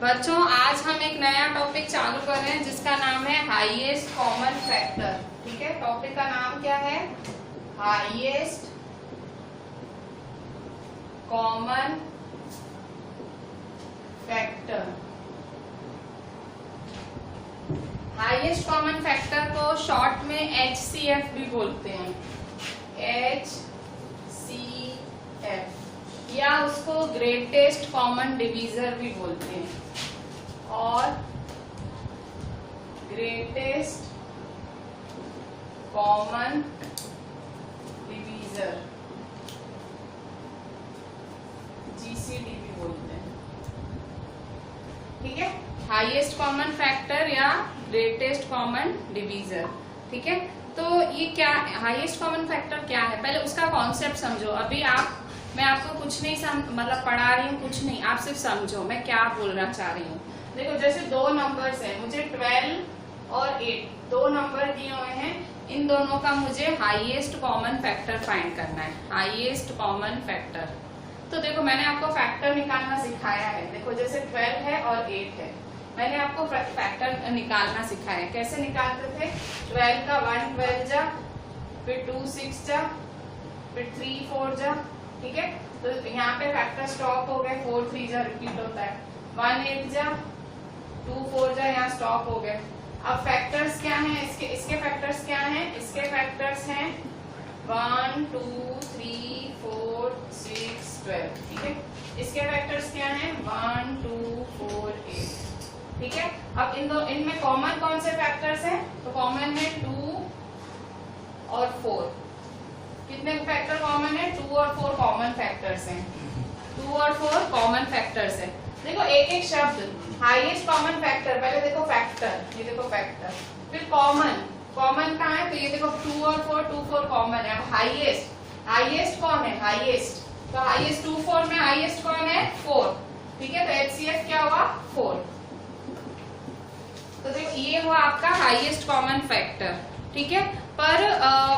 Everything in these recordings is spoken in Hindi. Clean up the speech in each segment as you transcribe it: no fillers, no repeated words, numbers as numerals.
बच्चों आज हम एक नया टॉपिक चालू कर रहे हैं जिसका नाम है हाईएस्ट कॉमन फैक्टर। ठीक है, टॉपिक का नाम क्या है? Highest common factor. Highest common factor को शॉर्ट में HCF भी बोलते हैं, HCF, या उसको ग्रेटेस्ट कॉमन डिवीजर भी बोलते हैं और ग्रेटेस्ट कॉमन डिवीजर GCD भी बोलते हैं। ठीक है, हाईएस्ट कॉमन फैक्टर या ग्रेटेस्ट कॉमन डिवीजर। ठीक है, तो ये क्या हाईएस्ट कॉमन फैक्टर क्या है, पहले उसका कॉन्सेप्ट समझो। अभी मैं आपको कुछ नहीं मतलब पढ़ा रही हूँ, कुछ नहीं, आप सिर्फ समझो मैं क्या बोलना चाह रही हूँ। देखो जैसे दो नंबर्स हैं, मुझे 12 और 8 दो नंबर दिए हुए हैं, इन दोनों का मुझे हाईएस्ट कॉमन फैक्टर फाइंड करना है। हाईएस्ट कॉमन फैक्टर, तो देखो मैंने आपको फैक्टर निकालना सिखाया है। देखो जैसे 12 है और 8 है, मैंने आपको फैक्टर निकालना सिखाया है। कैसे निकालते थे? 12 का 1 12 जा, फिर 2 6 जा, फिर 3 4 जा। ठीक है, तो यहाँ पे फैक्टर स्टॉप हो गए, 4 3 जा रिपीट होता है, 1 8 जा, 2 4 जा, यहाँ स्टॉप हो गए। अब फैक्टर्स क्या हैं इसके फैक्टर्स क्या हैं? इसके फैक्टर्स हैं 1 2 3 4 6 12। ठीक है, इसके फैक्टर्स क्या हैं? 1 2 4 8। ठीक है, अब इनमें कॉमन कौन से फैक्टर्स हैं? तो कॉमन है 2 और 4। कितने फैक्टर कॉमन है? 2 और 4 कॉमन फैक्टर्स हैं। 2 और 4 कॉमन फैक्टर्स हैं। देखो एक एक शब्द, हाईएस्ट कॉमन फैक्टर, पहले देखो फैक्टर, ये देखो फैक्टर, फिर कॉमन कहाँ है? तो ये देखो 2 और 4 कॉमन है। अब हाईएस्ट कौन है? हाईएस्ट, तो हाईएस्ट 2 4 में हाईएस्ट कौन है? 4। ठीक है, तो HCF क्या हुआ? 4। तो देखो ये हुआ आपका हाईएस्ट कॉमन फैक्टर। ठीक है, पर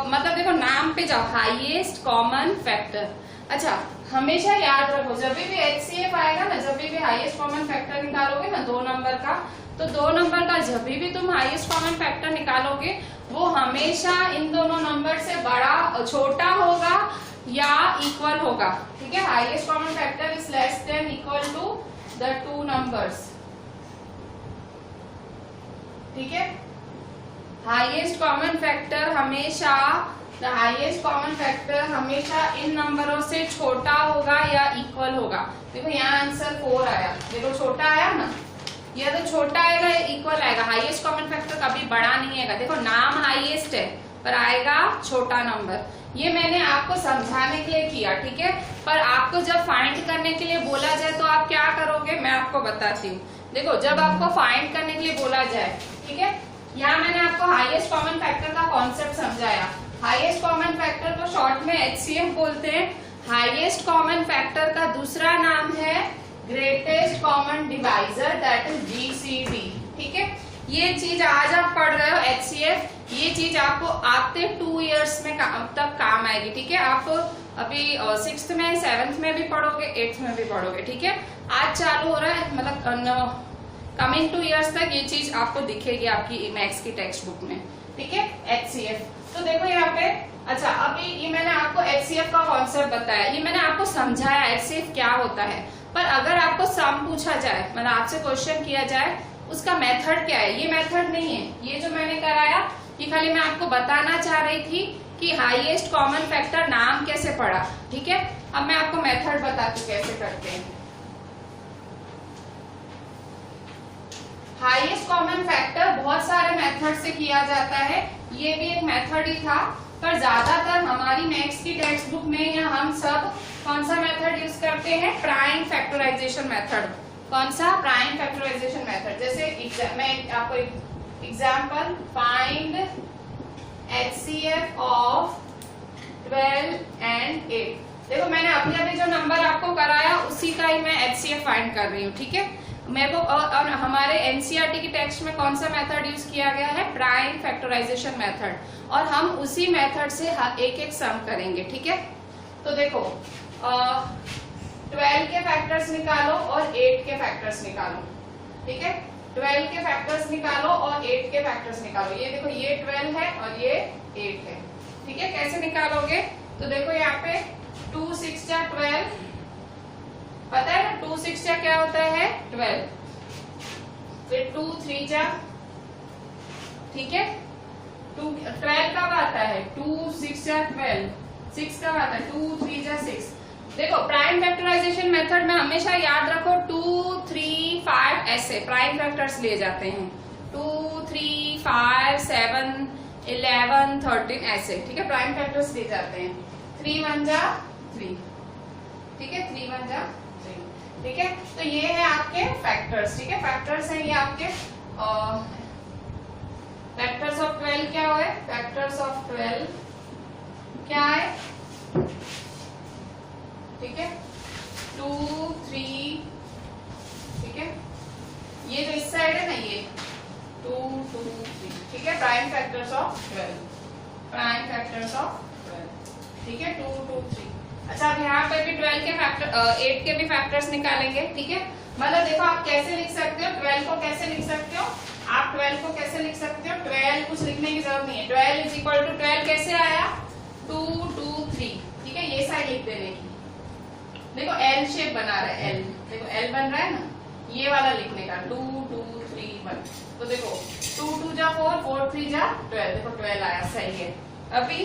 मतलब देखो नाम पे जाओ, हाईएस्ट कॉमन फैक्टर। अच्छा, हमेशा याद रखो जब भी HCF आएगा ना, जब भी हाईएस्ट कॉमन फैक्टर निकालोगे ना 2 नंबर का, तो 2 नंबर का जब भी तुम हाईएस्ट कॉमन फैक्टर निकालोगे वो हमेशा इन दोनों नंबर से बड़ा छोटा होगा या इक्वल होगा। ठीक है, highest common factor is less than equal to the 2 numbers. ठीक है, हाईएस्ट कॉमन फैक्टर हमेशा इन नंबरों से छोटा होगा या इक्वल होगा। देखो यहाँ आंसर 4 आया, देखो छोटा आया ना, या तो छोटा आएगा या इक्वल आएगा। हाईएस्ट कॉमन फैक्टर कभी बड़ा नहीं आएगा। देखो नाम हाईएस्ट है पर आएगा छोटा नंबर। ये मैंने आपको समझाने के लिए किया। ठीक है, पर आपको जब फाइंड करने के लिए बोला जाए तो आप क्या करोगे, मैं आपको बताती हूँ। देखो जब आपको फाइंड करने के लिए बोला जाए, ठीक है, यहाँ मैंने आपको हाईएस्ट कॉमन फैक्टर का कॉन्सेप्ट समझाया। हाईएस्ट कॉमन फैक्टर को शॉर्ट में HCF बोलते हैं। हाईएस्ट कॉमन फैक्टर का दूसरा नाम है greatest common divisor, that is GCD। ठीक है, ये चीज आज आप पढ़ रहे हो HCF, ये चीज आपको आते 2 इयर्स में तक काम आएगी। ठीक है, आप अभी 6th में 7th में भी पढ़ोगे, 8th में भी पढ़ोगे। ठीक है, आज चालू हो रहा है, मतलब कमिंग 2 इयर्स तक ये चीज आपको दिखेगी आपकी मैथ्स की टेक्स्ट बुक में। ठीक है, HCF। तो देखो यहाँ पे, अच्छा अभी ये मैंने आपको HCF का कॉन्सेप्ट बताया, ये मैंने आपको समझाया HCF क्या होता है। पर अगर आपको सम पूछा जाए, मतलब आपसे क्वेश्चन किया जाए, उसका मेथड क्या है? ये मेथड नहीं है, ये जो मैंने कराया ये खाली मैं आपको बताना चाह रही थी कि हाईएस्ट कॉमन फैक्टर नाम कैसे पढ़ा। ठीक है, अब मैं आपको मेथड बताती हूँ कैसे करते हैं। हाईएस्ट कॉमन फैक्टर बहुत सारे मेथड से किया जाता है, ये भी एक मेथड ही था, पर ज्यादातर हमारी मैथ्स की टेक्स्ट बुक में या हम सब कौन सा मेथड यूज करते हैं? Prime factorization method. कौन सा? Prime factorization method. जैसे मैं आपको example, find HCF of 12 and 8। देखो मैंने अभी जो नंबर आपको कराया उसी का ही मैं HCF फाइंड कर रही हूँ। ठीक है, मेरे को और हमारे NCERT की टेक्स्ट में कौन सा मेथड यूज किया गया है? प्राइम फैक्टराइजेशन मेथड, और हम उसी मेथड से एक एक सम करेंगे। ठीक है, तो देखो 12 के फैक्टर्स निकालो और 8 के फैक्टर्स निकालो। ठीक है। 12 के फैक्टर्स निकालो और 8 के फैक्टर्स निकालो। ये देखो ये 12 है और ये 8 है, ठीक है। कैसे निकालोगे? तो देखो यहाँ पे 2 6 जा 12, पता है ना 2 6 जा क्या होता है 12, फिर 2 3 जा, ठीक है। 12 कब आता है? 2 6 जा 12, 6 कब आता है? 2 3 जा 6। देखो प्राइम फैक्टराइजेशन मेथड में हमेशा याद रखो 2 3 5 ऐसे प्राइम फैक्टर्स लिए जाते हैं, 2 3 5 7 11 13 ऐसे, ठीक है। प्राइम फैक्टर्स लिए जाते हैं। 3 1 जा 3, ठीक है। 3 1 जा 3, ठीक है। तो ये है आपके फैक्टर्स, ठीक है। फैक्टर्स हैं ये आपके। फैक्टर्स ऑफ 12 क्या हुए? फैक्टर्स ऑफ 12 क्या है, ठीक है। 2 3, ठीक है। ये जो इस साइड है ना ये 2 2 3, ठीक है। Prime factors of 12, prime factors of 12, ठीक है। 2 2 3। अच्छा अब यहाँ पे भी 12 के फैक्टर 8 के भी फैक्टर्स निकालेंगे, ठीक है। मतलब देखो आप कैसे लिख सकते हो 12 को, कैसे लिख सकते हो आप 12 को कैसे लिख सकते हो? 12 कुछ लिखने की जरूरत नहीं है। 12 इज इक्वल टू 12 कैसे आया? 2 2 3, ठीक है। ये साइड लिख देने की, देखो एल शेप बना रहा है, एल देखो एल बन रहा है ना, ये वाला लिखने का 2 2 3 1। तो देखो 2 2 जा 4, 4 3 जा 12, देखो 12 आया, सही है। अभी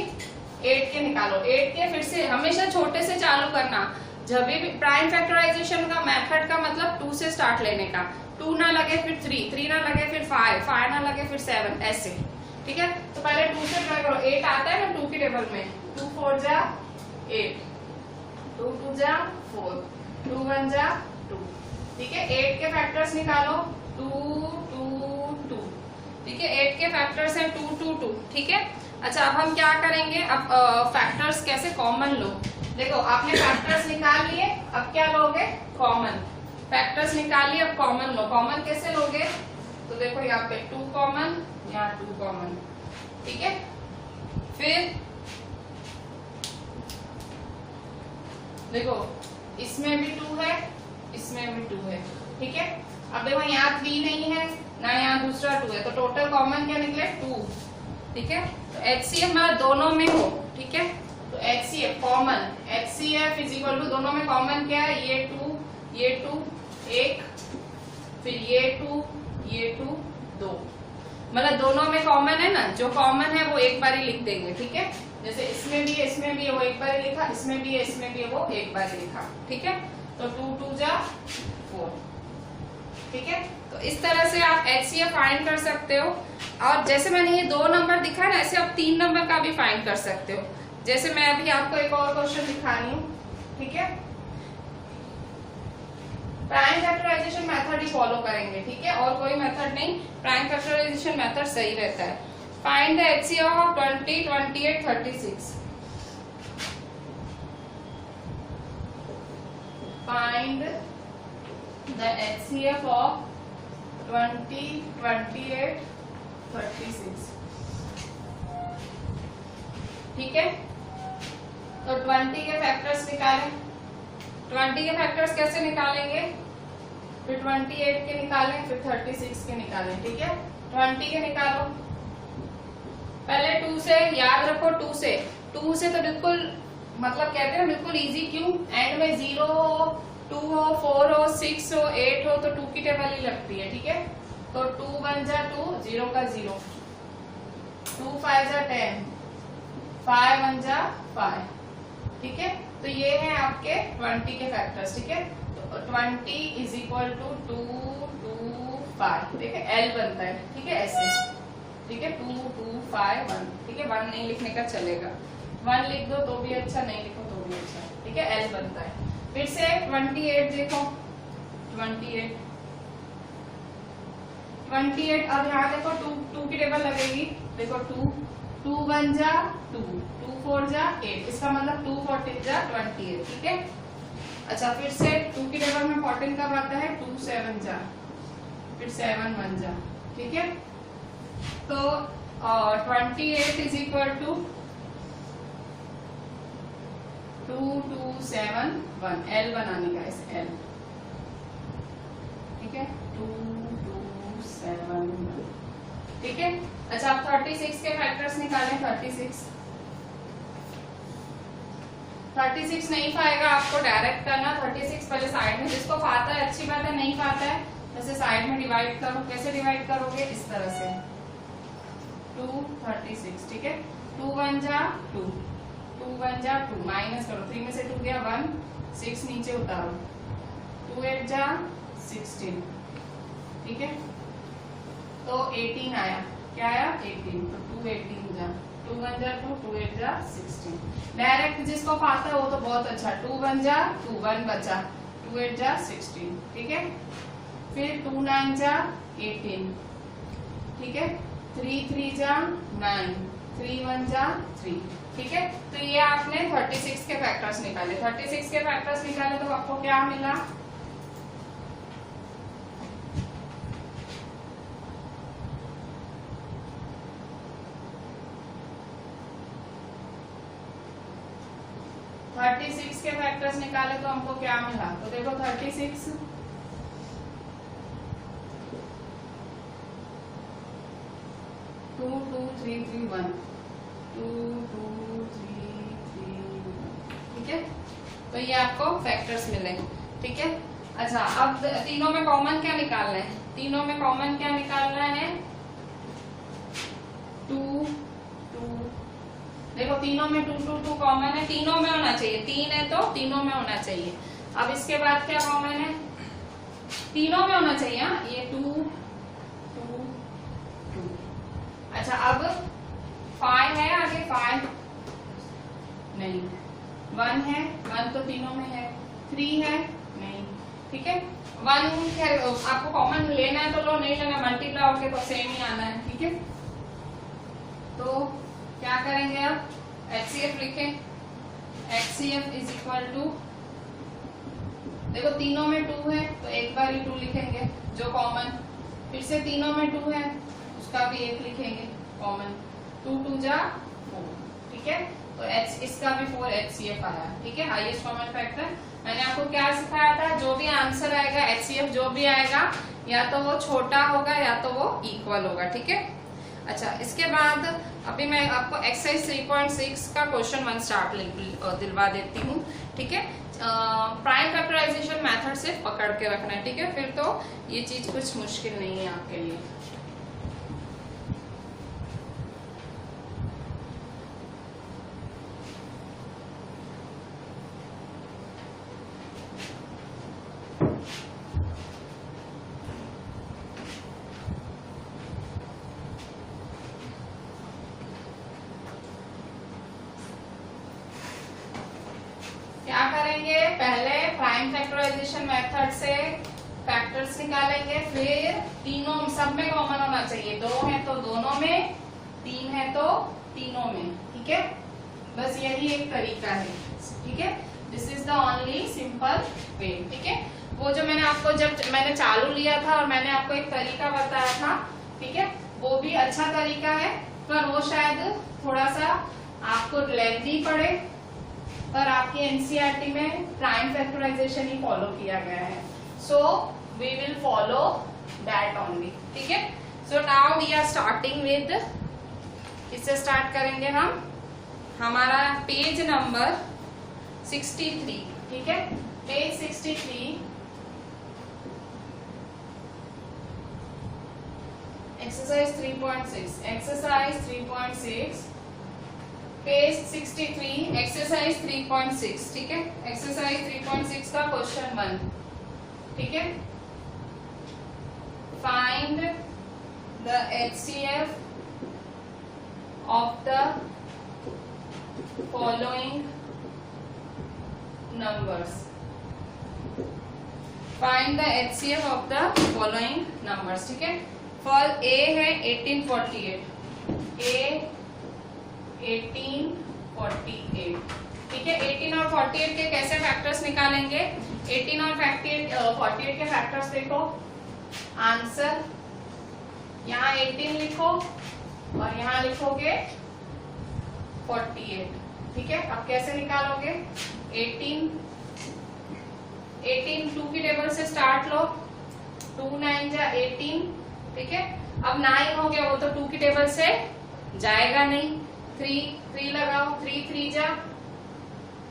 8 के निकालो। 8 के फिर से हमेशा छोटे से चालू करना। जब भी प्राइम फैक्टराइजेशन का मेथड का मतलब 2 से स्टार्ट लेने का, 2 ना लगे फिर 3, 3 ना लगे फिर 5, 5 ना लगे फिर 7 ऐसे, ठीक है। तो पहले 2 से ट्राई करो। 8 आता है ना 2 की टेबल में, 2 4 जा 8, 2 2 जा 4, 2 1 जा 2, ठीक है। 8 के फैक्टर्स निकालो। 2 2 2, ठीक है। 8 के फैक्टर्स हैं 2 2 2, ठीक है। अच्छा अब हम क्या करेंगे? अब फैक्टर्स कैसे कॉमन लो। देखो आपने फैक्टर्स निकाल लिए, अब क्या लोगे? कॉमन। फैक्टर्स निकाल लिए, अब कॉमन लो। कॉमन कैसे लोगे? तो देखो यहाँ पे 2 कॉमन, यहाँ 2 कॉमन, ठीक है। फिर देखो इसमें भी 2 है, इसमें भी 2 है, ठीक है। अब देखो यहाँ 3 नहीं है ना, यहाँ दूसरा 2 है, तो टोटल कॉमन क्या निकले? 2, ठीक है। तो HCF मतलब दोनों में हो, ठीक है। तो HCF common, HCF is equal to दोनों में कॉमन क्या है? ये 2 1, फिर ये 2 2, मतलब दोनों में कॉमन है ना, जो कॉमन है वो एक बार ही लिख देंगे, ठीक है। जैसे इसमें भी है, इसमें भी है, वो एक बार ही लिखा, इसमें भी है, इसमें भी है, वो एक बार ही लिखा, ठीक है। तो 2 2 जा 4, ठीक है। तो इस तरह से आप HCF फाइंड कर सकते हो। और जैसे मैंने ये 2 नंबर दिखा ना, ऐसे आप 3 नंबर का भी फाइंड कर सकते हो। जैसे मैं अभी आपको एक और क्वेश्चन दिखा रही हूँ, ठीक है। प्राइम फैक्टराइजेशन मेथड ही फॉलो करेंगे, ठीक है, और कोई मेथड नहीं। प्राइम फैक्टराइजेशन मेथड सही रहता है। Find the HCF of 20 28 36। Find the HCF of 20 28 36, ठीक है। तो 20 के फैक्टर्स निकालें। 20 के फैक्टर्स कैसे निकालेंगे? फिर 28 के निकालें, फिर 36 के निकालें, ठीक है। 20 के निकालो पहले 2 से, याद रखो 2 से तो बिल्कुल मतलब कहते हैं बिल्कुल इजी। क्यों? एंड में 0 हो, 2 हो, 4 हो, 6 हो, 8 हो, तो 2 की टेबल ही लगती है, ठीक है। तो 2 1 जा 2, 0 का 0, 2 5 जा 10, 5 1 जा 5, ठीक है। तो ये है आपके 20 के फैक्टर्स, ठीक है। तो 20 इज इक्वल टू 2 2 5, ठीक है। L बनता है, ठीक है, ऐसे, ठीक है। 2 2 5 1, ठीक है। 1 नहीं लिखने का चलेगा, 1 लिख दो तो भी अच्छा, नहीं लिखो तो भी अच्छा, ठीक है। L बनता है। फिर से 28 देखो, 28 अब यहाँ देखो 2 की टेबल लगेगी, देखो 2 1 जा 2, 2 4 जा 8, इसका मतलब 2 14 जा 28, ठीक है। अच्छा फिर से 2 की टेबल में 14 कब आता है? 2 7 जा, फिर 7 1 जा, ठीक है। तो 28 इज इक्वल टू 2 2 7 1, L बनाने का इस L, ठीक है। 2 ठीक है। अच्छा अब 36 के फैक्टर्स निकालें। 36 नहीं पाएगा आपको डायरेक्ट करना। 36 पहले साइड में, जिसको पाता है अच्छी बात है, नहीं पाता है जैसे साइड में डिवाइड करो। कैसे डिवाइड करोगे? इस तरह से 2 36, ठीक है। 2 1 जा 2, 2 1 जा 2, माइनस करो, 3 में से 2 गया 1, 6 नीचे उतारो, 2 8 जा 16, ठीक है। तो 18 आया, क्या आया? 18, तो 2 18 जा 2 1 जा 2, 2 8 जा 16। डायरेक्ट जिसको पाता है वो तो बहुत अच्छा। 2 1 जा 2, 1 बचा, 2 8 जा 16, ठीक है। फिर 2 9 जा 18, ठीक है। 3 3 जा 9, 3 1 जा 3, ठीक है। तो ये आपने 36 के फैक्टर्स निकाले। 36 के फैक्टर्स निकाले तो आपको क्या मिला? के फैक्टर्स निकाले तो हमको क्या मिला? तो देखो 36 2 2 3 3 1, 2 2 3 3 1, ठीक है। तो ये आपको फैक्टर्स मिले, ठीक है। अच्छा अब तीनों में कॉमन क्या निकालना है? तीनों में कॉमन क्या निकालना है? 2 2, देखो तीनों में 2 2 2 कॉमन है, तीनों में होना चाहिए। 3 है तो तीनों में होना चाहिए। अब इसके बाद क्या कॉमन है? तीनों में होना चाहिए। ये 2 2 2। अच्छा अब 5 है, आगे 5 नहीं, 1 है, 1 तो तीनों में है, 3 है नहीं, ठीक है। 1 आपको कॉमन लेना है तो लो, नहीं लेना मल्टीप्लाई होके तो सेम ही आना है, ठीक है। तो क्या करेंगे अब? HCF लिखें। HCF इज इक्वल टू, देखो तीनों में 2 है तो एक बार ही 2 लिखेंगे जो कॉमन, फिर से तीनों में 2 है उसका भी 1 लिखेंगे कॉमन, 2 2 जा 4, ठीक है। तो इसका भी 4 HCF आया, ठीक है, हाईएस्ट कॉमन फैक्टर। मैंने आपको क्या सिखाया था? जो भी आंसर आएगा HCF जो भी आएगा, या तो वो छोटा होगा या तो वो इक्वल होगा, ठीक है। अच्छा इसके बाद अभी मैं आपको एक्सरसाइज 3.6 का क्वेश्चन 1 स्टार्ट दिलवा देती हूँ, ठीक है। प्राइम फैक्टराइजेशन मेथड से पकड़ के रखना है, ठीक है, फिर तो ये चीज कुछ मुश्किल नहीं है आपके लिए। क्या करेंगे? पहले प्राइम फैक्टराइजेशन मेथड से फैक्टर्स निकालेंगे, फिर तीनों सब में कॉमन होना चाहिए। 2 है तो दोनों में, 3 है तो तीनों में, ठीक है। बस यही एक तरीका है, ठीक है। This is the only simple way, ठीक है। वो जो मैंने आपको जब मैंने चालू लिया था और मैंने आपको एक तरीका बताया था, ठीक है, वो भी अच्छा तरीका है, पर वो शायद थोड़ा सा आपको लेंथी पड़े, पर आपके एनसीईआरटी में प्राइम फैक्टराइजेशन ही फॉलो किया गया है, so we will follow that only, ठीक है। So now we are starting with, इससे स्टार्ट करेंगे हम हमारा पेज नंबर 63, ठीक है। Page 63 exercise 3.6, exercise 3.6 page 63 exercise 3.6, ठीक है। एक्सरसाइज 3.6 का क्वेश्चन 1, ठीक है। Find the HCF of the following numbers. Find the HCF of the following numbers, ठीक है। फॉर A है 1848, A 1848, ठीक है। 18 और 48 के कैसे फैक्टर्स निकालेंगे? 18 और 48 के फैक्टर्स देखो, आंसर यहाँ 18 लिखो और यहाँ लिखोगे 48, ठीक है। अब कैसे निकालोगे? 18 2 की टेबल से स्टार्ट लो, 2 9 जा 18, ठीक है। अब 9 हो गया, वो तो 2 की टेबल से जाएगा नहीं। 3 लगाओ, 3 3 जा,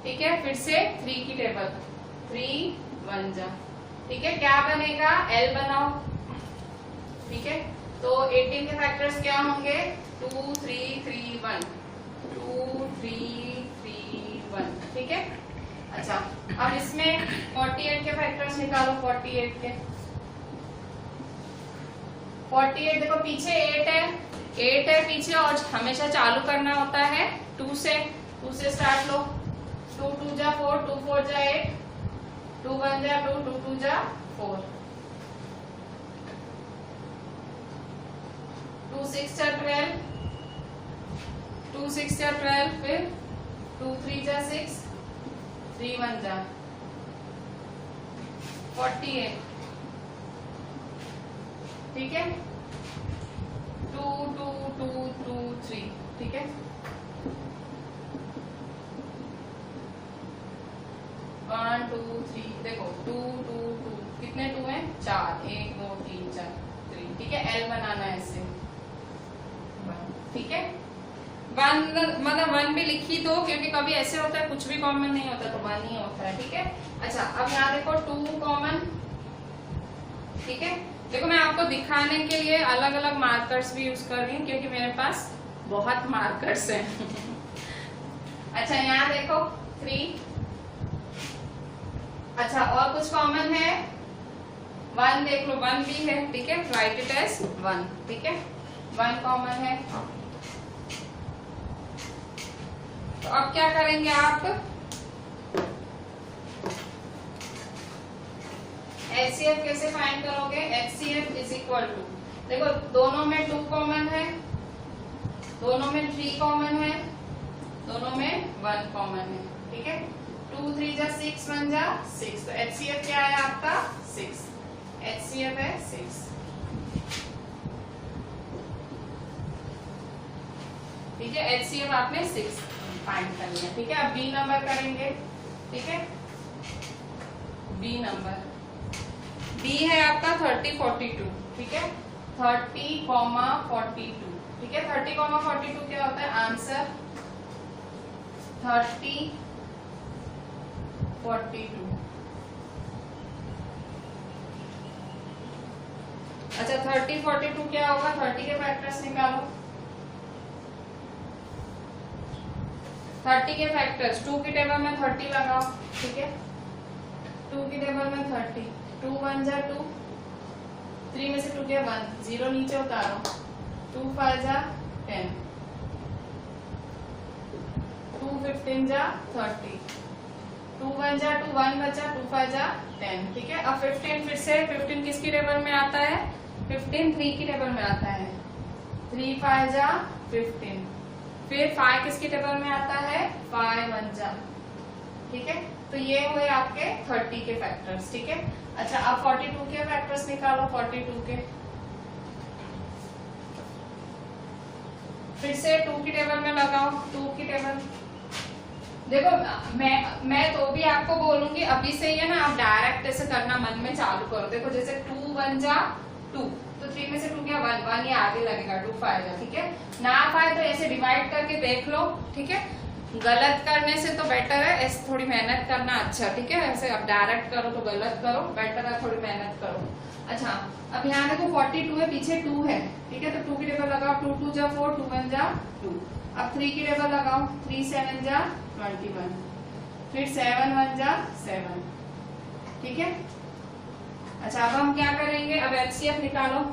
ठीक है। फिर से 3 की टेबल, 3 1 जा, ठीक है। क्या बनेगा, L बनाओ, ठीक है। तो 18 के फैक्टर्स क्या होंगे, 2 3 3 1, 2 3 3 1, ठीक है। अच्छा, अब इसमें 48 के फैक्टर्स निकालो, 48 के। 48 देखो पीछे 8 है पीछे, और हमेशा चालू करना होता है 2 से स्टार्ट लो। 2 2 जा 4, 2 4 जा 8, 2 1 जा 2, 2 2 जा 4, 2 6 जा 12, 2 6 जा 12, फिर 2 3 जा 6, 3 1 जा 48, ठीक है। 2 2 2 2 3, ठीक है। 1 2 3, देखो 2 2 2, कितने 2 हैं, 4, 1 2 3 4 3, ठीक है। L बनाना है इससे, ठीक है। 1 मतलब 1 भी लिखी दो, क्योंकि कभी ऐसे होता है कुछ भी कॉमन नहीं होता, तो 1 ही होता है, ठीक है। अच्छा, अब यहाँ देखो 2 कॉमन, ठीक है। देखो मैं आपको दिखाने के लिए अलग अलग मार्कर्स भी यूज कर रही हूँ, क्योंकि मेरे पास बहुत मार्कर्स हैं। अच्छा, यहाँ देखो 3, अच्छा और कुछ कॉमन है, 1 देख लो, 1 भी है, ठीक है। राइट इट एज 1, ठीक है। 1 कॉमन है। तो अब क्या करेंगे आप, HCF कैसे फाइंड करोगे, HCF इज इक्वल टू, देखो दोनों में 2 कॉमन है, दोनों में 3 कॉमन है, दोनों में 1 कॉमन है, ठीक है। 2 3 जा 6, 1 जा 6, तो HCF क्या है आपका 6, HCF है 6, ठीक है। HCF आपने 6 फाइंड कर लिया, ठीक है। अब B नंबर करेंगे, ठीक है। B नंबर, B है आपका 30 42, ठीक है। 30, 42, ठीक है। 30, 42 क्या होता है, आंसर 30 42। अच्छा, 30 42 क्या होगा, 30 के फैक्टर्स निकालो। 30 के फैक्टर्स, 2 की टेबल में 30 लगाओ, ठीक है। 2 की टेबल में 30, 2 1 जा 2, 3 में से 2 गया 1, 0 नीचे उतारो, 2 5 जा 10, 2 15 जा 30, 2 1 जा 2, 1 बचा, 2 5 जा 10, ठीक है। अब 15 फिर से, 15 किसकी टेबल में आता है, 15 3 की टेबल में आता है, 3 5 जा 15, फिर 5 किसकी टेबल में आता है, 5 1 जा, ठीक है। तो ये हुए आपके 30 के फैक्टर्स, ठीक है। अच्छा, अब 42 के फैक्टर्स निकालो, 42 के, फिर से 2 की टेबल में लगाओ, 2 की टेबल, देखो मैं तो भी आपको बोलूंगी अभी से ही है ना, आप डायरेक्ट ऐसे करना मन में चालू करो। देखो जैसे 2 1 जा 2, तो 3 में से 2 क्या 1 1, ये आगे लगेगा, 2 5 जा, ठीक है। ना पाए तो ऐसे डिवाइड करके देख लो, ठीक है। गलत करने से तो बेटर है ऐसे थोड़ी मेहनत करना, अच्छा ठीक है। ऐसे अब डायरेक्ट करो तो गलत करो, बेटर है थोड़ी मेहनत करो। अच्छा, अब यहाँ देखो 42 है, पीछे 2 है, ठीक है। तो 2 की टेबल लगाओ, 2 2 जा 4, 2 1 जा 2। अब 3 की टेबल लगाओ, 3 7 जा 21, फिर 7 1 जा 7, ठीक है। अच्छा, अब हम क्या करेंगे, अब HCF निकालो।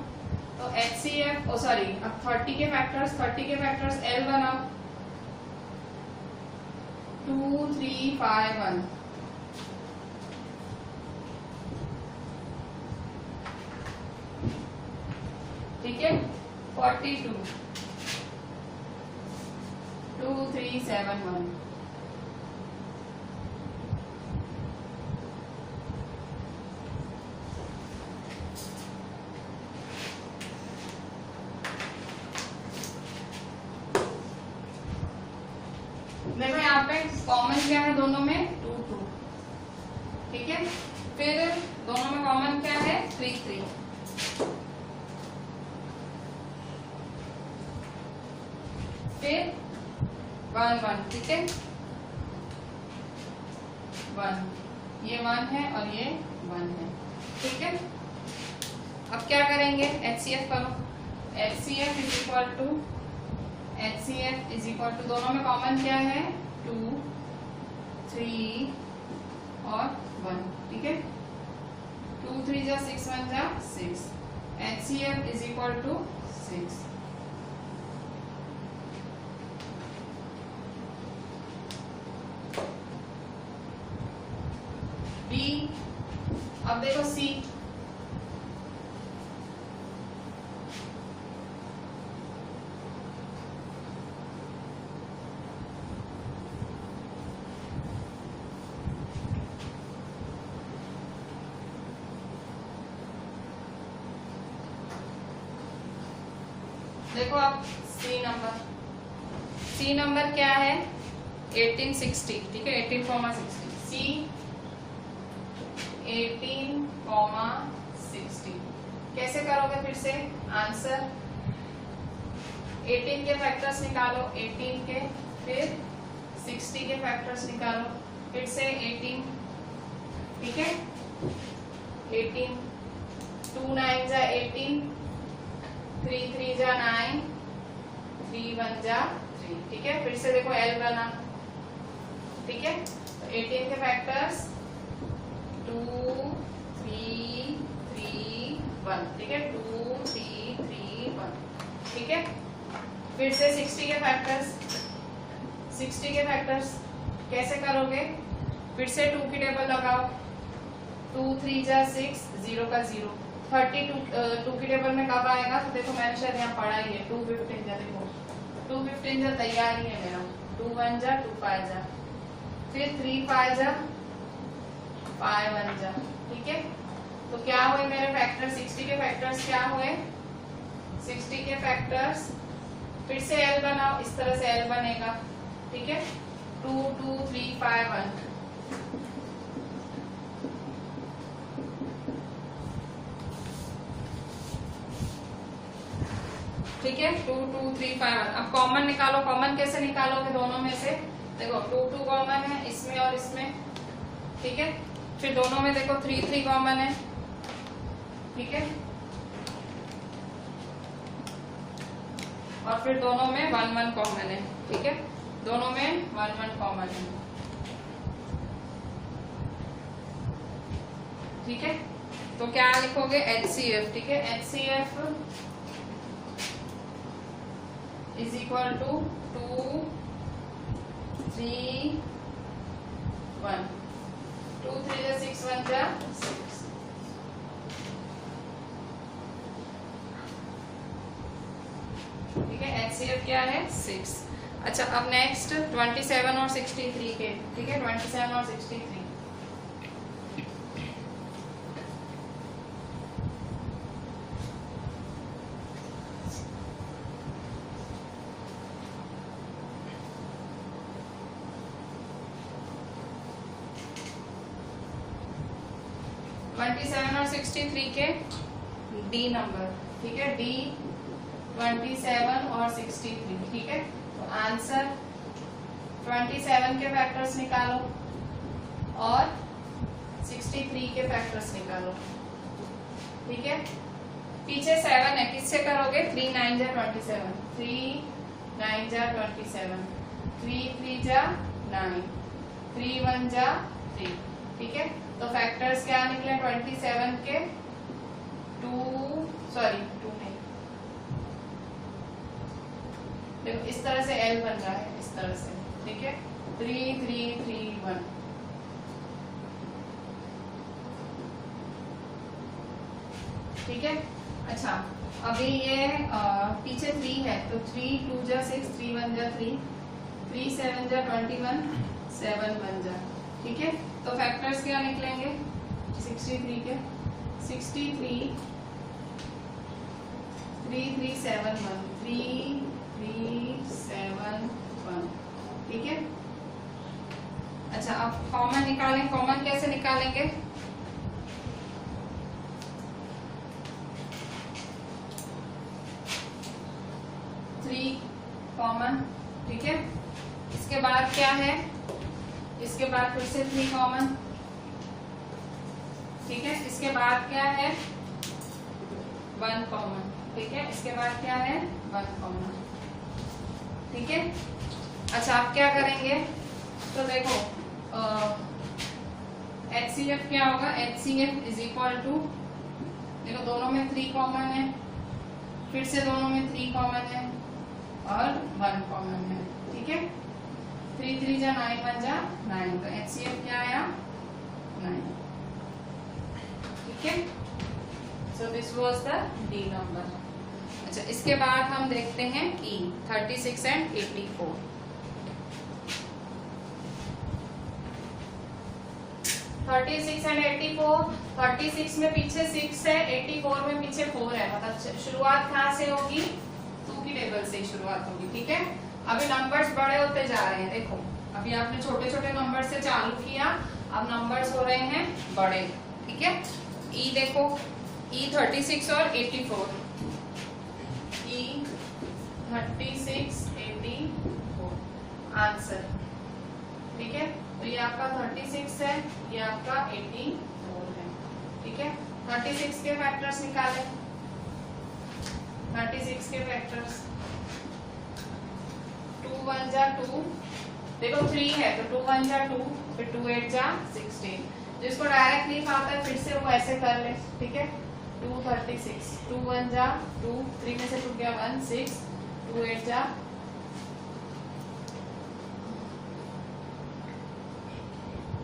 तो HCF सॉरी, अब 30 के फैक्टर्स L बनाओ, 2 3 5 1, ठीक है। 42 2 3 7 1, देखो यहाँ पे कॉमन क्या है दोनों में, 2 2, ठीक है। फिर दोनों में कॉमन क्या है, 3 3, 1 1, ठीक है, 1, ये 1 है और ये 1 है, ठीक है। अब क्या करेंगे, HCF करो। HCF इज इक्वल टू दोनों में कॉमन क्या है, 2 3 और 1, ठीक है। 2 3 जा 6 1 जा 6, HCF is equal to 6। B, अब देखो C, देखो अब सी नंबर क्या है, 1860, ठीक है, 18,60, सी 18,60। कैसे करोगे फिर से आंसर, 18 के फैक्टर्स निकालो, 18 के, फिर 60 के फैक्टर्स निकालो, फिर से 18, ठीक है, 18, 2 9 जा 18, 3 3 जा 9, 3 1 जा 3, ठीक है। फिर से देखो L बना, ठीक है, तो 18 के फैक्टर्स 2 3 3 1, ठीक है, 2 3 3 1, ठीक है। फिर से 60 के फैक्टर्स कैसे करोगे, फिर से 2 की टेबल लगाओ, 2 3 जा 6, 0 का 0, 32 2 की टेबल में कब आएगा, तो देखो मैंने शायद यहाँ पढ़ा ही है, 2 15 जा, देखो 2 15 जा तैयार ही है मेरा, 2 1 जा 2 5 जा, फिर 3 5 जा 5 1 जा, ठीक है। तो क्या हुए मेरे फैक्टर, 60 के फैक्टर्स क्या हुए, 60 के फैक्टर्स, फिर से L बनाओ, इस तरह से L बनेगा, ठीक है, 2 2 3 5 1, ठीक है, 2 2 3 5 1। अब कॉमन निकालो, कॉमन कैसे निकालोगे दोनों में से, देखो 2 2 कॉमन है इसमें और इसमें, ठीक है, फिर दोनों में देखो 3 3 कॉमन है, ठीक है, और फिर दोनों में 1 1 कॉमन है, ठीक है, दोनों में 1 1 कॉमन है, ठीक है। तो क्या लिखोगे, HCF, ठीक है, HCF इज इक्वल टू 2 3 1, 2 3 जा 6 1 जा 6, ठीक है, HCF क्या है 6। अच्छा, अब नेक्स्ट 27 और 63 के, ठीक है, 27 और 63, 27 और 63 के D नंबर, ठीक है, D 27 और 63, ठीक है। तो आंसर 27 के फैक्टर्स निकालो और 63 के फैक्टर्स निकालो, ठीक है। पीछे 7 है, किससे करोगे, 3 9 जा 27, 3 9 जा 27, 3 3 जा 9, 3 1 जा 3, ठीक है। तो फैक्टर्स क्या निकले 27 के, 2 नहीं, देखो इस तरह से L बन रहा है, इस तरह से, ठीक है, 3 3 3 1, ठीक है। अच्छा, अभी ये पीछे 3 है, तो 3 2 जा 6, 3 1 जा 3, 3 7 जा 21, 7 1 जा, ठीक है। तो फैक्टर्स क्या निकलेंगे 63 के, 63 3 3 7 1, 3 3 7 1, ठीक है। अच्छा, अब कॉमन निकालें, कॉमन कैसे निकालेंगे, कॉमन, ठीक है, इसके बाद क्या है, इसके बाद फिर से 3 कॉमन, ठीक है। इसके बाद क्या है, 1 कॉमन, ठीक है। इसके बाद क्या है, 1 कॉमन, ठीक है। अच्छा आप क्या करेंगे, तो देखो HCF क्या होगा, HCF इज इक्वल टू, देखो दोनों में 3 कॉमन है, फिर से दोनों में 3 कॉमन है और 1 कॉमन है, ठीक है। 3 3 जा 9 1 जा 9, तो HCF क्या आया, 9, ठीक है। So this was the D number. अच्छा इसके बाद हम देखते हैं E 36 एंड 84। 36 एंड 84, 36 में पीछे 6 है, 84 में पीछे 4 है, मतलब शुरुआत कहाँ से होगी, 2 की टेबल से शुरुआत होगी, ठीक है। अभी नंबर्स बड़े होते जा रहे हैं, देखो अभी आपने छोटे छोटे नंबर से चालू किया, अब नंबर्स हो रहे हैं बड़े, ठीक है। E देखो, E 36 और 84, E 36 84 आंसर, ठीक है। तो ये आपका 36 है, ये आपका 84 है, ठीक है। 36 के फैक्टर्स निकाले, 36 के फैक्टर्स 2 1 जा 2, देखो 3 है तो 2 1 जा 2, फिर 2 8 जा 16, जिसको डायरेक्ट नहीं आता है फिर से वो ऐसे कर ले, ठीक है। 2 36, 2 1 जा 2, 3 में से 2 गया 1 6, 2 8 जा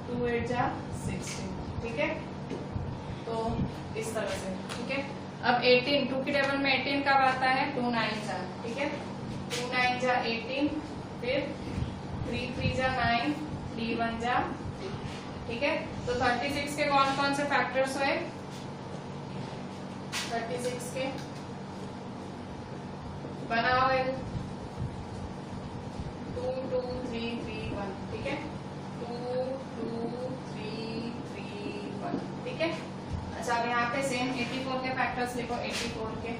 2 8 जा 16, ठीक है। तो इस तरह से, ठीक है। अब 18, 2 की टेबल में 18 कब आता है, 2 9 जा, ठीक है। 2 9 जा 18, फिर 3 3 जा 9, 3 1 जा, ठीक है। तो 36 के कौन कौन से फैक्टर्स हुए, 36 के बनाओ 2 2 3 3 1, ठीक है। 2 2 3 3 1, ठीक है। अच्छा अब यहाँ पे सेम 84 के फैक्टर्स लिखो, 84 के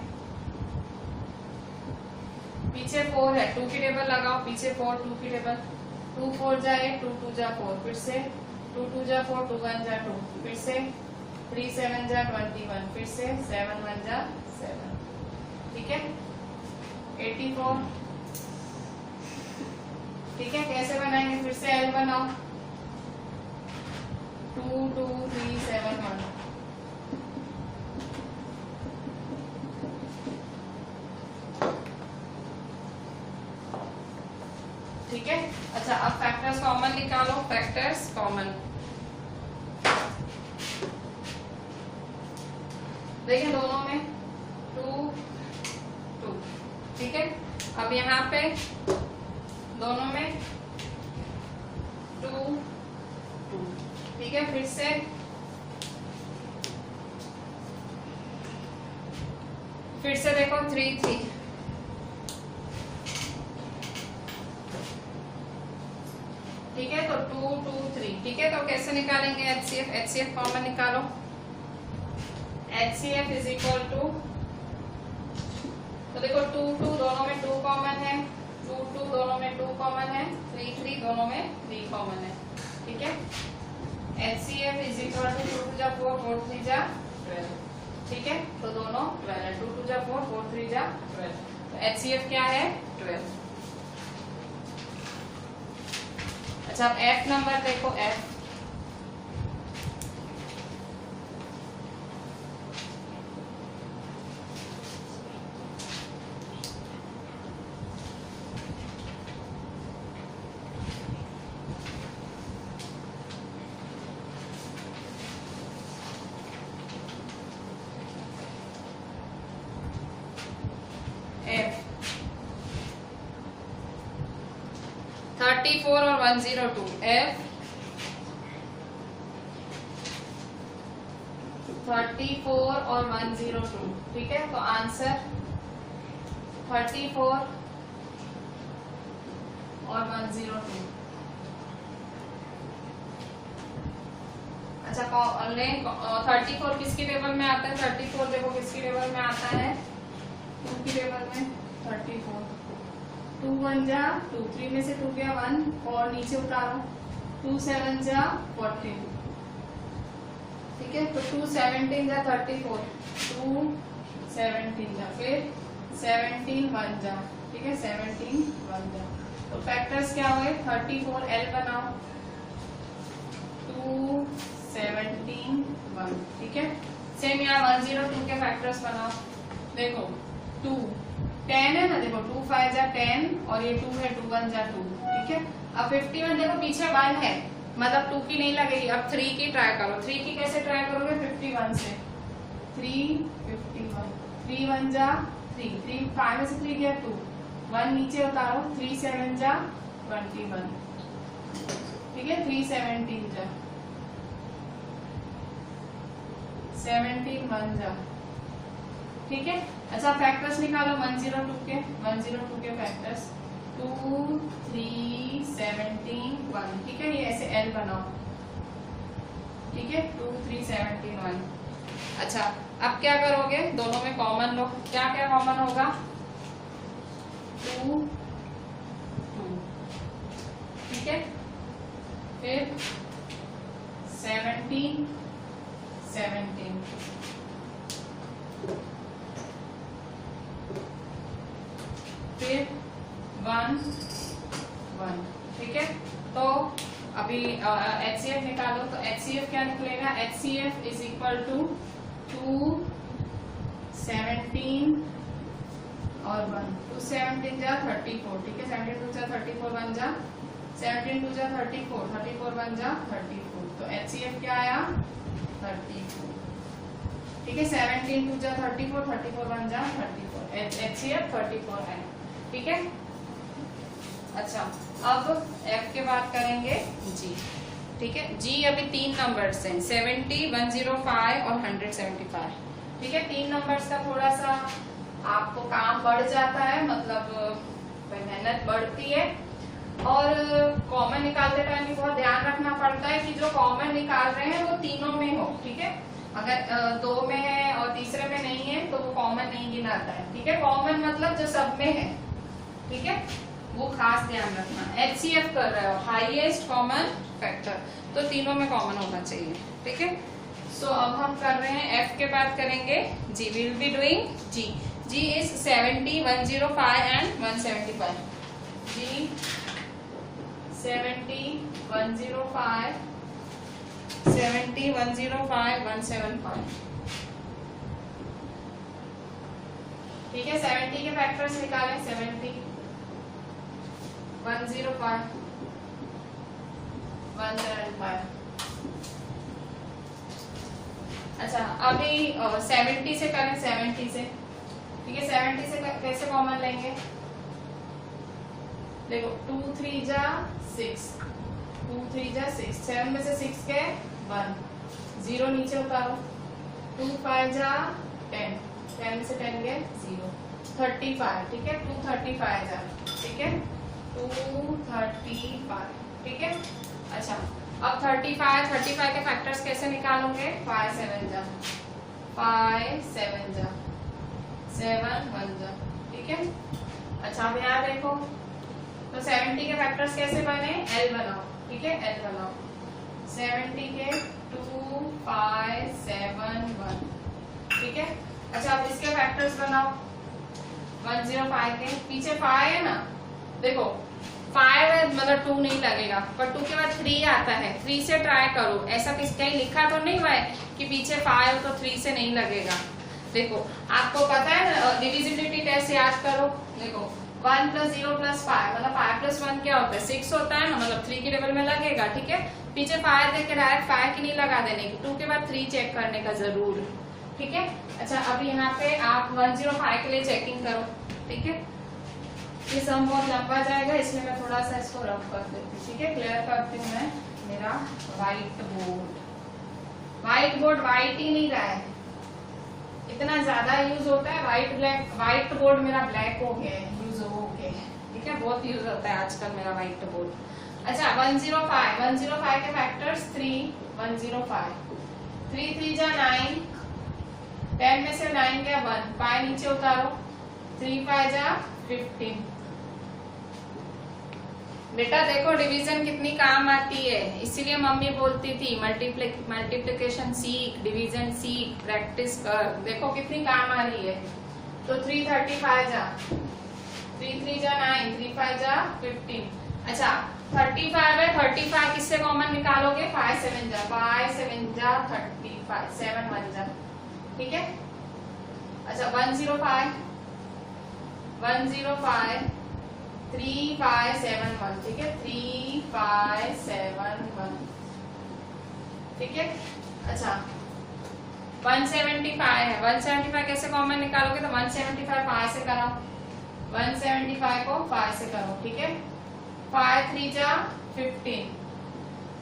पीछे 4 है, 2 की टेबल लगाओ, पीछे 4, 2 की टेबल, 2 4 जा 8, 2 2 जा 4, फिर से 2 2 जा 4, 2 1 जा 2, फिर से 3 7 जा 21, फिर से 7 1 जा 7, ठीक है। 84, ठीक है। कैसे बनाएंगे, फिर से L बनाओ, 2 2 3 7 1, ठीक है। अच्छा अब फैक्टर्स कॉमन निकालो, फैक्टर्स कॉमन, देखिए दोनों में 2 2, ठीक है। अब यहाँ पे दोनों में 2 2, ठीक है। फिर से देखो 3 3, ठीक है। तो 2 2 3, ठीक है। तो कैसे निकालेंगे HCF, HCF कॉमन निकालो, HCF इज इक्वल टू, तो देखो 2 2 दोनों में 2 कॉमन है, 2 2 दोनों में 2 कॉमन है, 3 3 दोनों में 3 कॉमन है, ठीक है। HCF इज इक्वल टू 2 2 जा 4, 4 3 जा 12, ठीक है। तो दोनों 12 है, 2 2 जा 4, 4 3 जा 12, तो HCF क्या है, 12। अच्छा अब F नंबर देखो, F F 34 और 102, F 34 और 102, ठीक है। तो आंसर 34 और 102। अच्छा 34 किसकी टेबल में आता है, 34 देखो किसकी टेबल में आता है, 2 की टेबल में 34, 2 1 जा 2, 3 में से 2 गया 1 और नीचे उतारो, 2 7 जा 14, ठीक है। तो 2 17 जा 34, 2 17 जा, फिर 17 1 जा, ठीक है, 17 1 जा। तो फैक्टर्स क्या हुए, 34 L बनाओ, 2 17 1, ठीक है। सेम यहाँ 102 के फैक्टर्स बनाओ, देखो 2 10 है ना, देखो 2 5 जा 10 और ये 2 है, 2 1 जा 2, ठीक है। अब 51 देखो पीछे 1 है, मतलब 2 की नहीं लगेगी, अब 3 की ट्राई करो। 3 की कैसे ट्राई करोगे, 51 से, 3 51, 3 1 जा 3, 3 5 में से 3 गया 2, 1 नीचे उतारो, 3 7 जा 21, ठीक है। 3 17 जा 17 1 जा, ठीक है। अच्छा फैक्टर्स निकालो 102 के फैक्टर्स, 2 3 17 1, ठीक है। ये ऐसे L बनाओ, ठीक है, 2 3 17 1। अच्छा अब क्या करोगे, दोनों में कॉमन लो, क्या क्या कॉमन होगा, 2 2, ठीक है। फिर 17 17, फिर 1 1, ठीक है। तो अभी HCF निकालो, तो HCF क्या निकलेगा, HCF इज इक्वल टू 2 17 और 1, 2 17 जा 34, ठीक है, 17 2 जा 34 1 जा 17 2 जा 34, 34 1 जा 34, तो HCF क्या आया 34, ठीक है। 17 2 जा 34, 34 1 जा 34, HCF 34 है, ठीक है। अच्छा अब F के बात करेंगे G, ठीक है। G अभी 3 नंबर्स हैं, 70 105 और 175, ठीक है। 3 नंबर्स का थोड़ा सा आपको काम बढ़ जाता है, मतलब मेहनत बढ़ती है, और कॉमन निकालते टाइम भी बहुत ध्यान रखना पड़ता है कि जो कॉमन निकाल रहे हैं वो तीनों में हो, ठीक है। अगर 2 में है और तीसरे में नहीं है तो वो कॉमन नहीं गिनाता है, ठीक है। कॉमन मतलब जो सब में है, ठीक है, वो खास ध्यान रखना। HCF कर रहे हो, हाईएस्ट कॉमन फैक्टर, तो तीनों में कॉमन होना चाहिए, ठीक है। सो अब हम कर रहे हैं F के बात करेंगे G, will be doing G। G is 70 105 and 175, G 70 105 70 105 175, ठीक है। 70 के फैक्टर्स निकालें, 70 105 175। अच्छा अभी 70 से करें, 70 से, ठीक है। 70 से कैसे कॉमन लेंगे, देखो 2 3 जा 6, 2 3 जा 6, 7 में से 6 के 1, 0 नीचे उतारो, 2 5 जा 10, 10 में से 10 गए 0, 35, ठीक है। 235 जा, ठीक है, 235, ठीक है। अच्छा अब 35 के फैक्टर्स कैसे निकालोगे, 5 7 जा 5 7 जा 7 1 जा, ठीक है। अच्छा अब यहाँ देखो, तो 70 के फैक्टर्स कैसे बने, L बनाओ, ठीक है, L बनाओ, 70 के 2 5 7 1, ठीक है। अच्छा अब इसके फैक्टर्स बनाओ, 105 के पीछे 5 है ना, देखो 5 है मतलब 2 नहीं लगेगा, पर 2 के बाद 3 आता है, 3 से ट्राई करो, ऐसा कहीं लिखा तो नहीं हुआ है कि पीछे 5 हो तो 3 से नहीं लगेगा। देखो आपको पता है ना, डिविजिबिलिटी टेस्ट याद करो, देखो 1 + 0 + 5 मतलब 5 + 1 क्या होता है 6 होता है ना, मतलब 3 के टेबल में लगेगा, ठीक है। पीछे 5 देख के डायरेक्ट 5 की नहीं लगा देने की, 2 के बाद 3 चेक करने का जरूर, ठीक है। अच्छा अब यहाँ पे आप 105 के लिए चेकिंग करो, ठीक है। ये सम बहुत लंबा जाएगा इसलिए मैं थोड़ा सा इसको रफ कर देती हूँ, ठीक है। क्लियर करती हूँ मैं मेरा व्हाइट बोर्ड व्हाइट ही नहीं रहा है, इतना ज्यादा यूज होता है, व्हाइट बोर्ड मेरा ब्लैक हो गया है, यूज हो गया है, ठीक है। बहुत यूज होता है आजकल मेरा व्हाइट बोर्ड। अच्छा 105 के फैक्टर्स 3 105, 3 3 जा 9, 10 में से 9 गया 1, 5 नीचे उतारो, 3 5 जा 15, बेटा देखो डिवीजन कितनी काम आती है, इसीलिए मम्मी बोलती थी मल्टीप्लिकेशन सीख, डिवीजन सीख, प्रैक्टिस कर। देखो कितनी काम आ रही है। तो 335 जा 3 3 जा 9, 3 5 जा 15। अच्छा 35 है, 35 किससे कॉमन निकालोगे? 5 7 जा 5 7 जा 35, 7 1 जा, ठीक है। अच्छा 105 3 5 7 1, ठीक है 3 5 7 1, ठीक है। अच्छा 175 है, 175 कैसे कॉमन निकालोगे? तो 175 5 से करो, 175 को 5 से करो, ठीक है। 5 3 जा 15,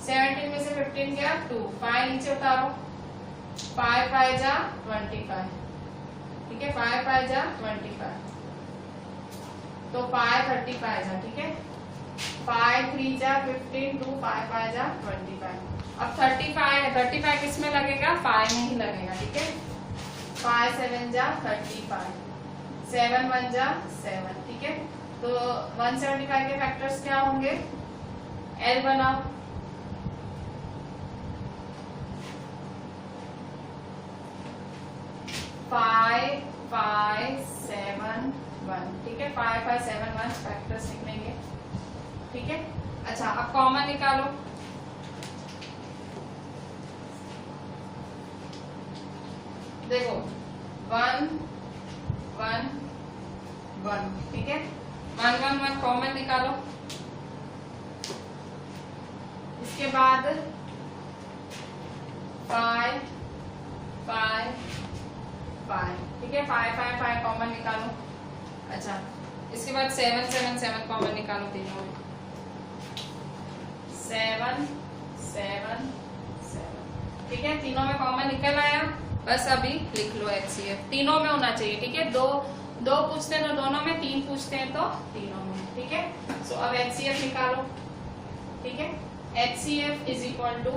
17 में से 15 गया 2, 5 नीचे उतारो, 5 5 जा 25, ठीक है 5 5 जा 25, तो 5 35 जा, ठीक है। 5 3 जा 15, 2 5 5 जा 25। अब 35 है, 35 किस में लगेगा? 5 में ही लगेगा, ठीक है। 5 7 जा 35, 7 1 जा 7, ठीक है। तो 175 के फैक्टर्स क्या होंगे? L बनाओ, फाइव 5 7 1, ठीक है 5 5 7 1 फैक्टर्स निकलेंगे, ठीक है। अच्छा अब कॉमन निकालो, देखो 1 1 1, ठीक है 1 1 1 कॉमन निकालो। इसके बाद 5 5 5, ठीक है 5 5 5 कॉमन निकालो। अच्छा इसके बाद 7 7 7 कॉमन निकालो तीनों में, 7 7 7, ठीक है तीनों में कॉमन निकल आया। बस अभी लिख लो HCF, तीनों में होना चाहिए, ठीक है। दो पूछते हैं तो दोनों में, 3 पूछते हैं तो तीनों में, ठीक है। सो अब HCF निकालो, ठीक है। HCF इज इक्वल टू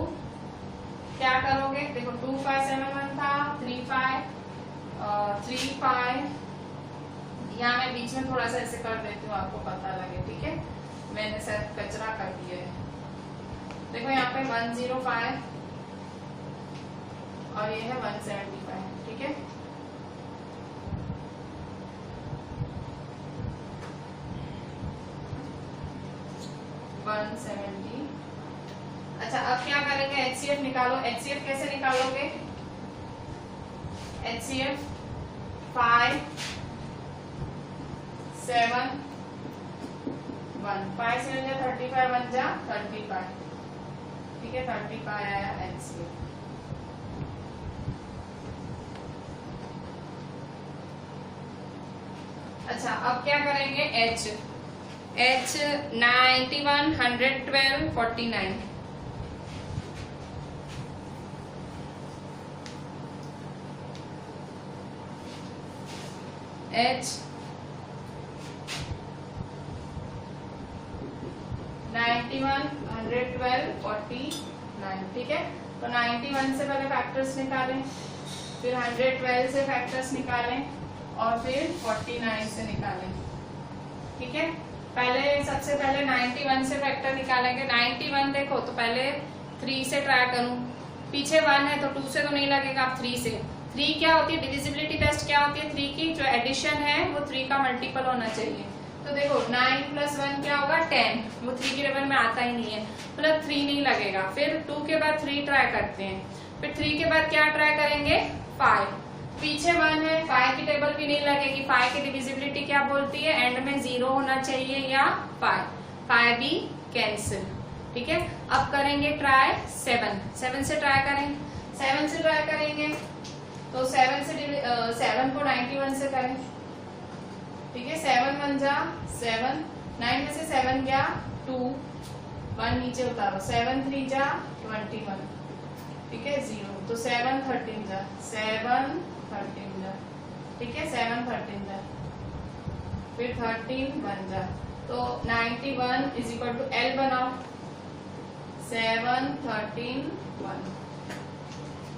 क्या करोगे? देखो 2 5 7 1 था, 3 5 3 5, यहाँ मैं बीच में थोड़ा सा ऐसे कर देती हूँ आपको पता लगे, ठीक है। मैंने शायद कचरा कर दिया है। देखो यहाँ पे 105 और ये है 175, ठीक है। अच्छा अब क्या करेंगे? HCF निकालो। HCF कैसे निकालोगे? HCF 5 7 1, 5 से 35 1 जा 35, ठीक है 35 आया HCF। अच्छा अब क्या करेंगे? H 91 112 49, H 91 112 49, ठीक है। तो 91 से पहले फैक्टर्स निकालें, फिर 112 से फैक्टर्स निकालें और फिर 49 से निकालें, ठीक है। सबसे पहले 91 से फैक्टर निकालेंगे। 91 देखो तो पहले 3 से ट्राई करूं, पीछे 1 है तो 2 से तो नहीं लगेगा, अब 3 से। 3 क्या होती है? डिविजिबिलिटी टेस्ट क्या होती है? 3 की जो एडिशन है वो 3 का मल्टीपल होना चाहिए। तो देखो 9 + 1 क्या होगा? 10, वो 3 के लेवल में आता ही नहीं है, मतलब 3 नहीं लगेगा। फिर 2 के बाद 3 ट्राई करते हैं, फिर 3 के बाद क्या ट्राई करेंगे? 5, पीछे 1 है, 5 की टेबल भी नहीं लगेगी। 5 की डिविजिबिलिटी क्या बोलती है? एंड में 0 होना चाहिए या 5 भी कैंसिल, ठीक है। अब करेंगे ट्राई 7 से ट्राई करें, 7 से ट्राई करेंगे तो 7 को 91 से करें, ठीक है। 7 1 जा 7, 9 में से 7 गया 2, 1 नीचे उतारो, 7 3 जा 21, ठीक है 0। तो 7 13 जा 7 13 जा, ठीक है 7 13 जा, फिर 13 1 जा। तो 91 इज इक्वल टू L बनाओ, 7 13 1।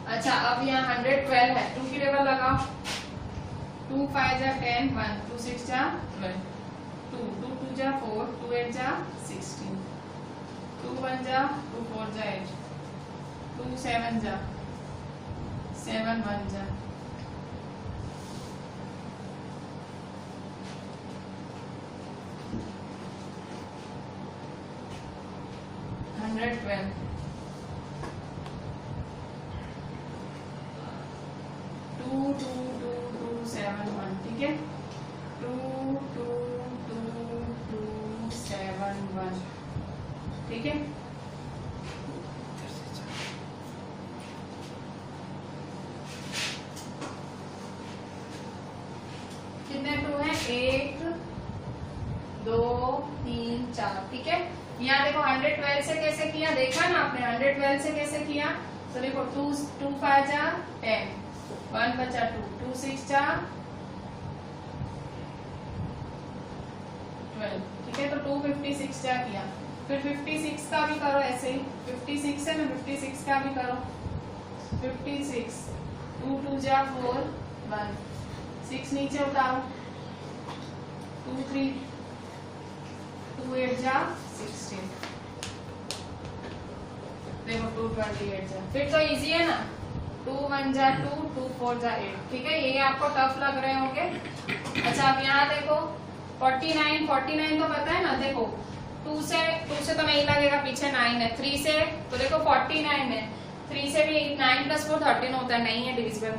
अच्छा अब यहाँ 112 है, 2 की टेबल लगाओ, 2 5 जा 10 1, 2 6 जा 12, 2 2 2 जा 4 2 8 जा 16 2 1 जा 2 4 जा 8 2 7 जा 7 1 जा 112 2 2 2 2 7 1 ठीक है 2 2 2 2 7 1 ठीक है कितने 2 है 1 2 3 4 ठीक है। यहाँ देखो 112 से कैसे किया देखा ना आपने 112 से कैसे किया तो देखो 2 2 5 जा 10 1 बचा 2 2 6 जा 12 ठीक है तो 256 जा किया फिर 56 का भी करो ऐसे ही 56 है ना 56 का भी करो 56 2 2 जा 4 1 6 नीचे उतारो 2 3 2 8 जा 16 देखो 228 जा फिर तो इजी है ना 2 1 जा 2 2 4 जा 8 ठीक है। ये आपको टफ लग रहे होंगे। अच्छा अब यहाँ देखो 49 तो पता है ना देखो 2 से तो नहीं लगेगा पीछे 9 है 3 से तो देखो 49 है 3 से भी 9 + 4 13 होता है नहीं है डिविजिबल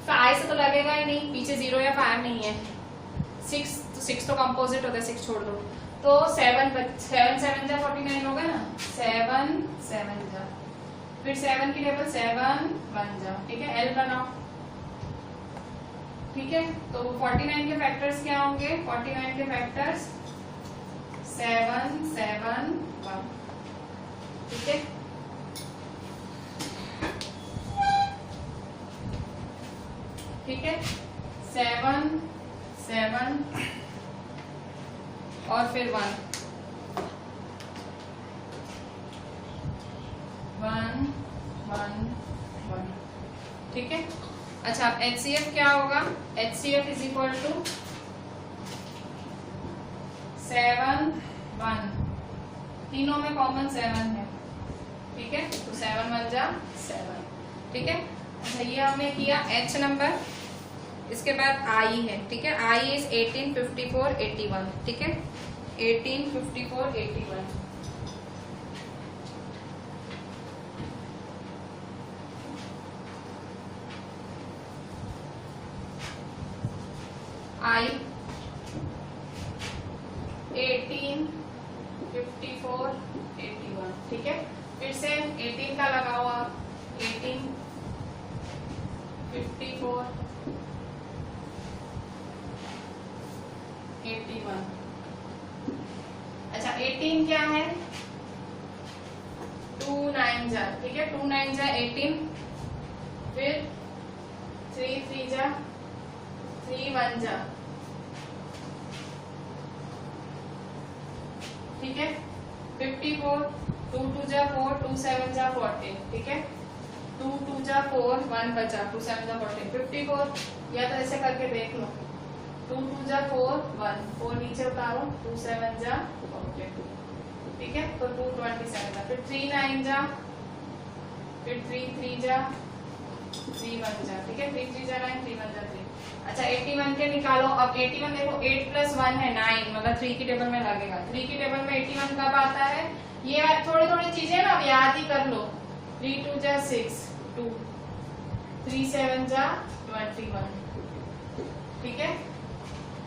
5 से तो लगेगा ही नहीं पीछे 0 या 5 नहीं है 6 तो कंपोजिट होता है 6 छोड़ दो तो 7 7 जा 49 होगा ना 7 7 जा फिर 7 की टेबल 7 1 जा ठीक है L बनाओ ठीक है। तो 49 के फैक्टर्स क्या होंगे 49 के फैक्टर्स 7 7 1 ठीक है। ठीक है 7 7 और फिर 1 1 1 1 ठीक है। अच्छा अब HCF क्या होगा HCF = 7 1 तीनों में कॉमन 7 है ठीक है तो 7 1 जा 7 ठीक है। अच्छा ये हमने किया H नंबर इसके बाद I है ठीक है I is 18 54 81 ठीक है 18 54 81 I 18 54 81 ठीक है। फिर से 18 का लगाओ आप 18 54 81 अच्छा 18 क्या है 2 9 जा ठीक है 2 9 जा 18 फिर 3 3 जा 3 1 जा ठीक है 54 2 2 जा 4 2 7 जा 14 ठीक है 2 2 जा 4 1 बचा 2 7 जा 14 54 या तो ऐसे करके देख लो 2 2 जा 4 1 4 नीचे उतारो 2 7 जा 14 ठीक है तो 2 27 जा फिर 3 9 जा फिर 3 3 जा 3 1 जा ठीक है 3 3 जा 9 3 1 जा 3 अच्छा 81 के निकालो अब 81 देखो 8 + 1 है 9 मतलब 3 की टेबल में लगेगा 3 की टेबल में 81 कब आता है ये थोड़ी थोड़ी चीजें ना अब याद ही कर लो 3 2 जा 6 2 3 7 जा 21 ठीक है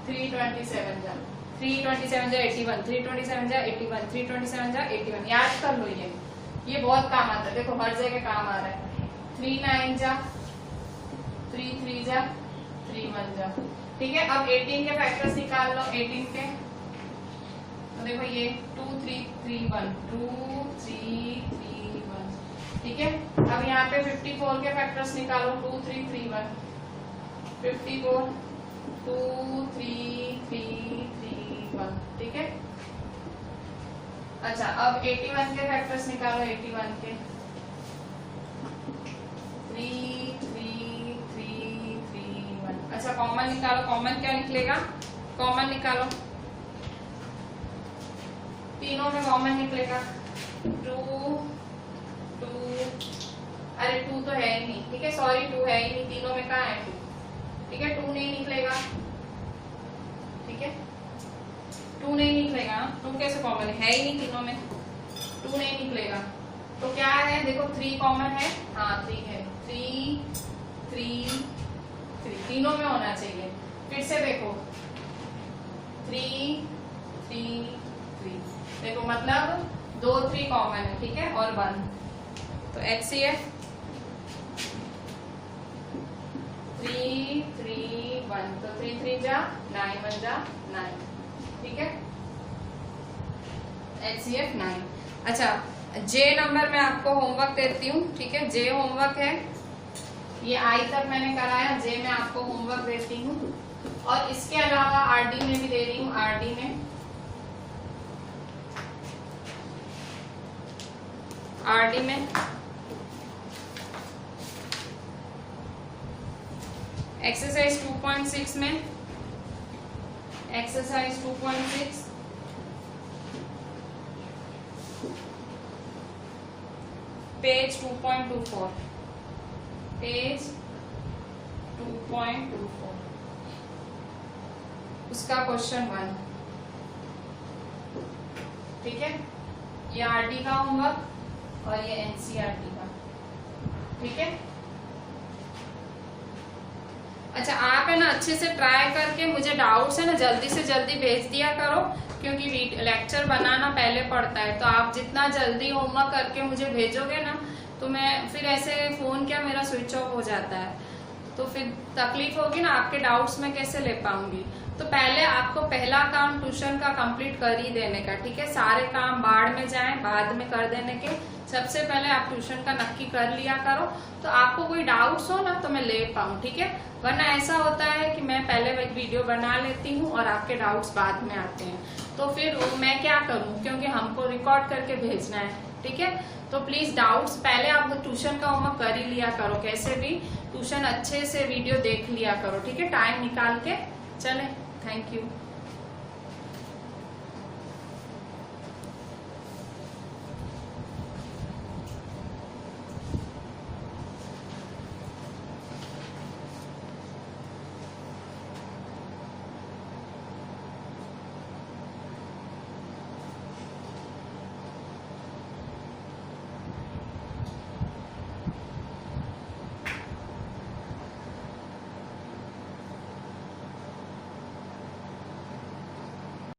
3 27 जा 327 जा 81 327 जा 81 327 जा 81 याद कर लो ये बहुत काम आता है देखो हर जगह काम आ रहा है 3 9 जा 3 3 जा 3 1 जा ठीक है। अब 18 के फैक्टर्स निकाल लो 18 के तो देखो ये 2 3 3 1 2 3 3 1 ठीक है। अब यहाँ पे 54 के फैक्टर्स निकालो 2 3 3 1 54 2 3 3 3 1 ठीक है। अच्छा अब 81 के फैक्टर्स निकालो 81 के 3 3 3 3 1 अच्छा कॉमन निकालो कॉमन क्या निकलेगा कॉमन निकालो तीनों में कॉमन निकलेगा 2 2, अरे 2 तो है ही नहीं, ठीक है, सॉरी 2 है ही नहीं, तीनों में कहाँ है 2, ठीक है, 2 नहीं निकलेगा, ठीक है, 2 नहीं निकलेगा, 2 कैसे कॉमन है ही नहीं तीनों में, 2 नहीं निकलेगा, तो क्या है देखो 3 कॉमन है, हाँ 3 है, 3 3 3 तीनों में होना चाहिए। फिर से देखो 3 3 3, देखो मतलब 2 3 कॉमन है, ठीक है, और 1, तो HCF 3 3 1, तो 3 3 जा 9 1 जा 9, ठीक है, HCF 9। अच्छा J नंबर मैं आपको होमवर्क देती हूँ, ठीक है, J होमवर्क है, ये I तक मैंने कराया, J में आपको होमवर्क देती हूँ, और इसके अलावा RD में भी दे रही हूँ, RD में एक्सरसाइज 2.6 में, एक्सरसाइज 2.6 पेज 2.24, पेज 2.24, उसका क्वेश्चन 1, ठीक है, ये RD का होमवर्क और ये NCERT का, ठीक है। अच्छा आप है ना अच्छे से ट्राई करके मुझे डाउट्स है ना जल्दी से जल्दी भेज दिया करो, क्योंकि लेक्चर बनाना पहले पड़ता है, तो आप जितना जल्दी होमवर्क करके मुझे भेजोगे ना, तो मैं फिर ऐसे फोन क्या मेरा स्विच ऑफ हो जाता है, तो फिर तकलीफ होगी ना, आपके डाउट्स में कैसे ले पाऊंगी। तो पहले आपको पहला काम ट्यूशन का कंप्लीट कर ही देने का, ठीक है, सारे काम बाढ़ में जाएं बाद में कर देने के, सबसे पहले आप ट्यूशन का नक्की कर लिया करो, तो आपको कोई डाउट्स हो ना तो मैं ले पाऊँ, ठीक है, वरना ऐसा होता है कि मैं पहले एक वीडियो बना लेती हूँ और आपके डाउट्स बाद में आते हैं, तो फिर मैं क्या करूँ, क्योंकि हमको रिकॉर्ड करके भेजना है, ठीक है। तो प्लीज डाउट्स पहले आप ट्यूशन का होमवर्क कर ही लिया करो, कैसे भी ट्यूशन अच्छे से वीडियो देख लिया करो, ठीक है, टाइम निकाल के। चले, थैंक यू।